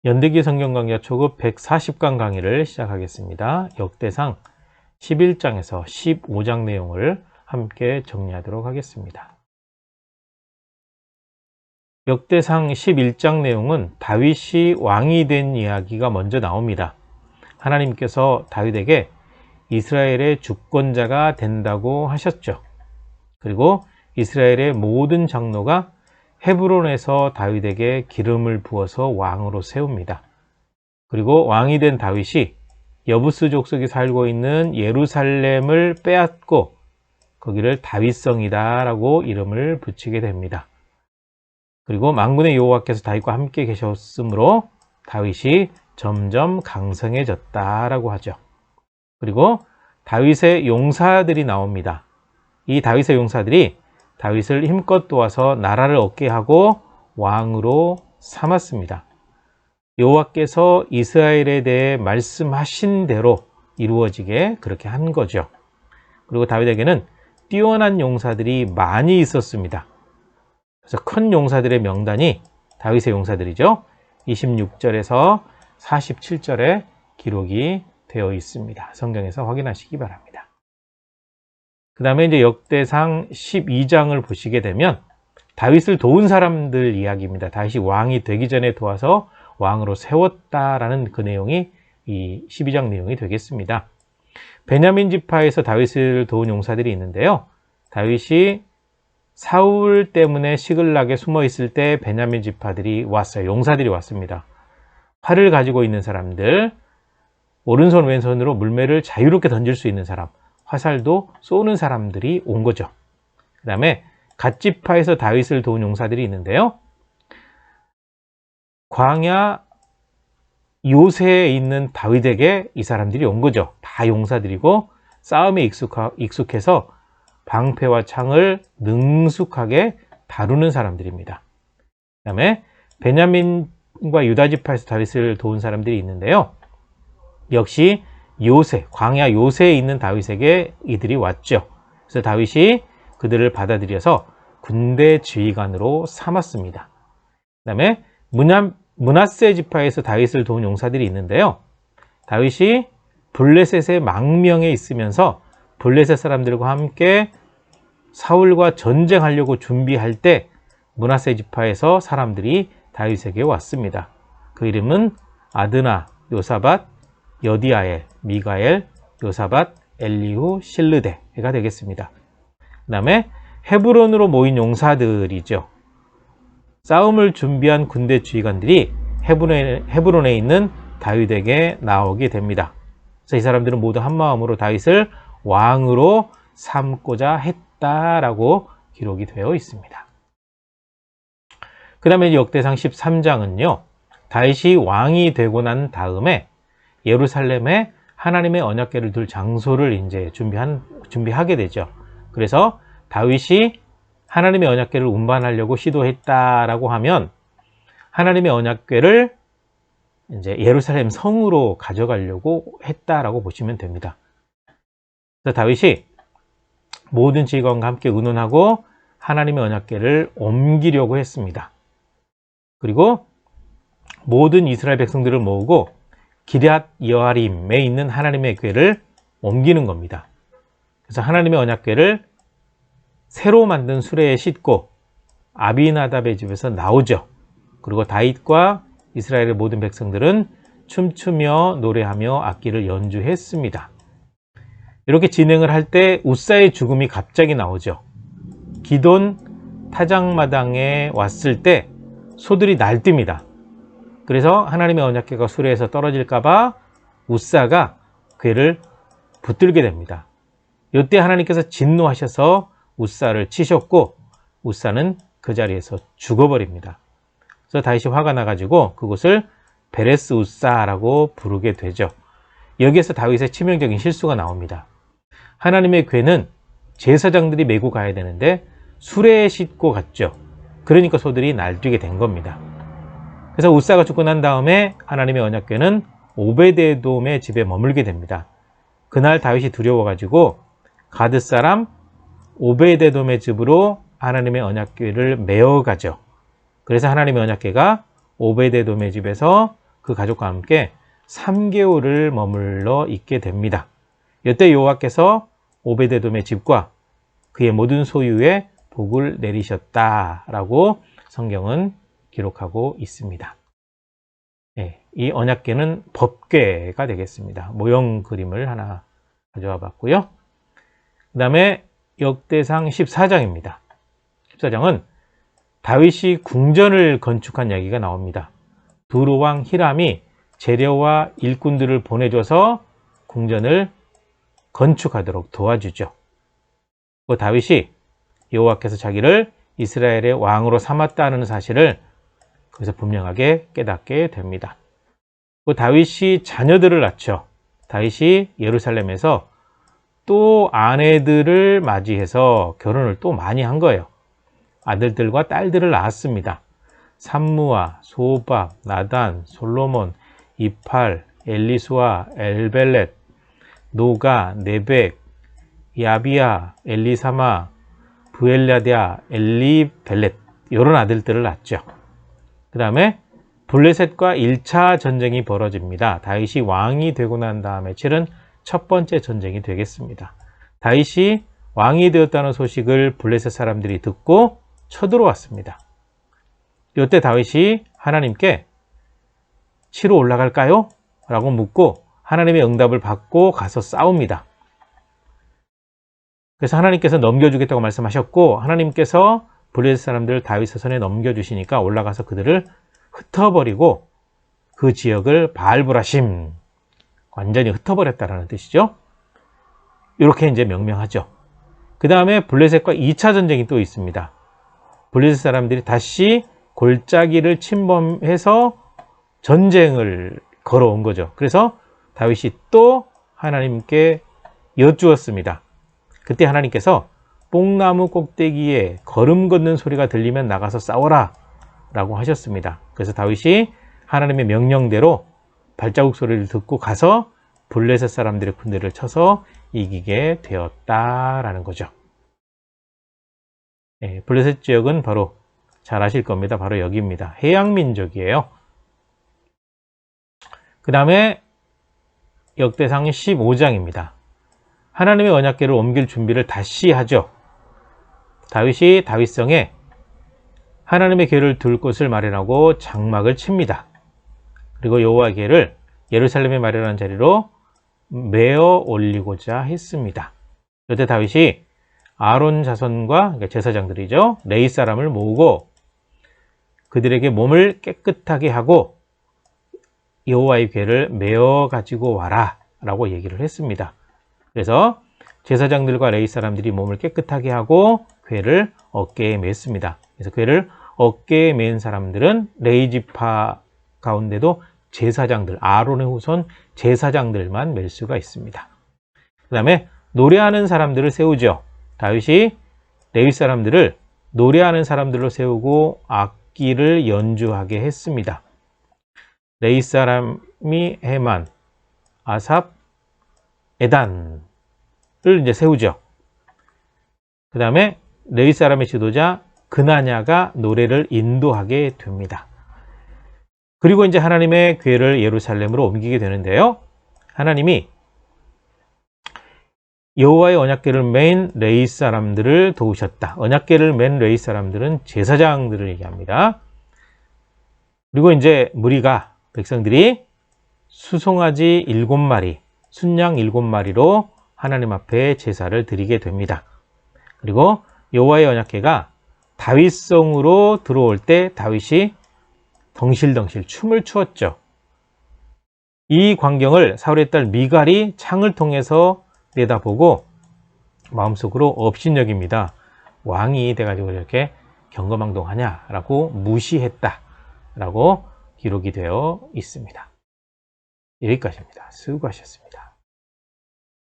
연대기 성경 강좌 초급 140강 강의를 시작하겠습니다. 역대상 11장에서 15장 내용을 함께 정리하도록 하겠습니다. 역대상 11장 내용은 다윗이 왕이 된 이야기가 먼저 나옵니다. 하나님께서 다윗에게 이스라엘의 주권자가 된다고 하셨죠. 그리고 이스라엘의 모든 장로가 헤브론에서 다윗에게 기름을 부어서 왕으로 세웁니다. 그리고 왕이 된 다윗이 여부스 족속이 살고 있는 예루살렘을 빼앗고 거기를 다윗성이다 라고 이름을 붙이게 됩니다. 그리고 만군의 여호와께서 다윗과 함께 계셨으므로 다윗이 점점 강성해졌다 라고 하죠. 그리고 다윗의 용사들이 나옵니다. 이 다윗의 용사들이 다윗을 힘껏 도와서 나라를 얻게 하고 왕으로 삼았습니다. 여호와께서 이스라엘에 대해 말씀하신 대로 이루어지게 그렇게 한 거죠. 그리고 다윗에게는 뛰어난 용사들이 많이 있었습니다. 그래서 큰 용사들의 명단이 다윗의 용사들이죠. 26절에서 47절에 기록이 되어 있습니다. 성경에서 확인하시기 바랍니다. 그 다음에 이제 역대상 12장을 보시게 되면 다윗을 도운 사람들 이야기입니다. 다윗이 왕이 되기 전에 도와서 왕으로 세웠다라는 그 내용이 이 12장 내용이 되겠습니다. 베냐민 지파에서 다윗을 도운 용사들이 있는데요. 다윗이 사울 때문에 시글락에 숨어 있을 때 베냐민 지파들이 왔어요. 용사들이 왔습니다. 활을 가지고 있는 사람들, 오른손 왼손으로 물매를 자유롭게 던질 수 있는 사람, 화살도 쏘는 사람들이 온 거죠. 그 다음에 갓지파에서 다윗을 도운 용사들이 있는데요. 광야 요새에 있는 다윗에게 이 사람들이 온 거죠. 다 용사들이고 싸움에 익숙해서 방패와 창을 능숙하게 다루는 사람들입니다. 그 다음에 베냐민과 유다지파에서 다윗을 도운 사람들이 있는데요. 역시 요새, 광야 요새에 있는 다윗에게 이들이 왔죠. 그래서 다윗이 그들을 받아들여서 군대 지휘관으로 삼았습니다. 그 다음에 므낫세 지파에서 다윗을 도운 용사들이 있는데요. 다윗이 블레셋의 망명에 있으면서 블레셋 사람들과 함께 사울과 전쟁하려고 준비할 때 므낫세 지파에서 사람들이 다윗에게 왔습니다. 그 이름은 아드나, 요사밧, 여디아엘, 미가엘, 요사밧, 엘리후, 실르데가 되겠습니다. 그 다음에 헤브론으로 모인 용사들이죠. 싸움을 준비한 군대 지휘관들이 헤브론에 있는 다윗에게 나오게 됩니다. 그래서 이 사람들은 모두 한마음으로 다윗을 왕으로 삼고자 했다라고 기록이 되어 있습니다. 그 다음에 역대상 13장은요. 다윗이 왕이 되고 난 다음에 예루살렘에 하나님의 언약궤를 둘 장소를 이제 준비하게 되죠. 그래서 다윗이 하나님의 언약궤를 운반하려고 시도했다라고 하면 하나님의 언약궤를 이제 예루살렘 성으로 가져가려고 했다라고 보시면 됩니다. 그래서 다윗이 모든 지휘관과 함께 의논하고 하나님의 언약궤를 옮기려고 했습니다. 그리고 모든 이스라엘 백성들을 모으고 기럇 여아림에 있는 하나님의 궤를 옮기는 겁니다. 그래서 하나님의 언약궤를 새로 만든 수레에 싣고 아비나답의 집에서 나오죠. 그리고 다윗과 이스라엘의 모든 백성들은 춤추며 노래하며 악기를 연주했습니다. 이렇게 진행을 할 때 우사의 죽음이 갑자기 나오죠. 기돈 타작마당에 왔을 때 소들이 날뜁니다. 그래서 하나님의 언약궤가 수레에서 떨어질까봐 우사가 궤를 붙들게 됩니다. 이때 하나님께서 진노하셔서 우사를 치셨고 우사는 그 자리에서 죽어버립니다. 그래서 다윗이 화가 나가지고 그곳을 베레스 우사라고 부르게 되죠. 여기에서 다윗의 치명적인 실수가 나옵니다. 하나님의 궤는 제사장들이 메고 가야 되는데 수레에 싣고 갔죠. 그러니까 소들이 날뛰게 된 겁니다. 그래서 우사가 죽고 난 다음에 하나님의 언약궤는 오베데돔의 집에 머물게 됩니다. 그날 다윗이 두려워가지고 가드 사람 오베데돔의 집으로 하나님의 언약궤를 메어가죠. 그래서 하나님의 언약궤가 오베데돔의 집에서 그 가족과 함께 3개월을 머물러 있게 됩니다. 이때 여호와께서 오베데돔의 집과 그의 모든 소유에 복을 내리셨다라고 성경은 기록하고 있습니다. 네, 이 언약궤는 법궤가 되겠습니다. 모형 그림을 하나 가져와 봤고요. 그 다음에 역대상 14장입니다. 14장은 다윗이 궁전을 건축한 이야기가 나옵니다. 두로왕 히람이 재료와 일꾼들을 보내줘서 궁전을 건축하도록 도와주죠. 그 다윗이 여호와께서 자기를 이스라엘의 왕으로 삼았다는 사실을 거기서 분명하게 깨닫게 됩니다. 그 다윗이 자녀들을 낳죠. 다윗이 예루살렘에서 또 아내들을 맞이해서 결혼을 또 많이 한 거예요. 아들들과 딸들을 낳았습니다. 삼무아, 소밥, 나단, 솔로몬, 이팔, 엘리수아, 엘벨렛, 노가, 네벡, 야비야, 엘리사마, 부엘랴디아, 엘리벨렛 이런 아들들을 낳았죠. 그 다음에 블레셋과 1차 전쟁이 벌어집니다. 다윗이 왕이 되고 난 다음에 치른 첫 번째 전쟁이 되겠습니다. 다윗이 왕이 되었다는 소식을 블레셋 사람들이 듣고 쳐들어왔습니다. 이때 다윗이 하나님께 치러 올라갈까요? 라고 묻고 하나님의 응답을 받고 가서 싸웁니다. 그래서 하나님께서 넘겨주겠다고 말씀하셨고 하나님께서 블레셋 사람들을 다윗의 손에 넘겨주시니까 올라가서 그들을 흩어버리고 그 지역을 바알브라심, 완전히 흩어버렸다는 뜻이죠. 이렇게 이제 명명하죠. 그 다음에 블레셋과 2차 전쟁이 또 있습니다. 블레셋 사람들이 다시 골짜기를 침범해서 전쟁을 걸어온 거죠. 그래서 다윗이 또 하나님께 여쭈었습니다. 그때 하나님께서 뽕나무 꼭대기에 걸음 걷는 소리가 들리면 나가서 싸워라 라고 하셨습니다. 그래서 다윗이 하나님의 명령대로 발자국 소리를 듣고 가서 블레셋 사람들의 군대를 쳐서 이기게 되었다라는 거죠. 네, 블레셋 지역은 바로 잘 아실 겁니다. 바로 여기입니다. 해양민족이에요. 그 다음에 역대상 15장입니다. 하나님의 언약궤를 옮길 준비를 다시 하죠. 다윗이 다윗성에 하나님의 궤를 둘 곳을 마련하고 장막을 칩니다. 그리고 여호와의 궤를 예루살렘에 마련한 자리로 메어 올리고자 했습니다. 이때 다윗이 아론 자손과 그러니까 제사장들이죠. 레위 사람을 모으고 그들에게 몸을 깨끗하게 하고 여호와의 궤를 메어 가지고 와라 라고 얘기를 했습니다. 그래서 제사장들과 레위 사람들이 몸을 깨끗하게 하고 궤를 어깨에 맸습니다. 그래서 궤를 어깨에 맨 사람들은 레위 지파 가운데도 제사장들, 아론의 후손 제사장들만 맬 수가 있습니다. 그 다음에 노래하는 사람들을 세우죠. 다윗이 레위 사람들을 노래하는 사람들로 세우고 악기를 연주하게 했습니다. 레위 사람이 헤만, 아삽, 에단을 이제 세우죠. 그 다음에 레위 사람의 지도자 그나냐가 노래를 인도하게 됩니다. 그리고 이제 하나님의 궤를 예루살렘으로 옮기게 되는데요. 하나님이 여호와의 언약궤를 맨 레위 사람들을 도우셨다. 언약궤를 맨 레위 사람들은 제사장들을 얘기합니다. 그리고 이제 무리가 백성들이 수송아지 7마리, 순양 7마리로 하나님 앞에 제사를 드리게 됩니다. 그리고 여호와의 언약궤가 다윗성으로 들어올 때 다윗이 덩실덩실 춤을 추었죠. 이 광경을 사울의 딸 미갈이 창을 통해서 내다보고 마음속으로 업신여깁니다. 왕이 돼가지고 이렇게 경거망동하냐라고 무시했다라고 기록이 되어 있습니다. 여기까지입니다. 수고하셨습니다.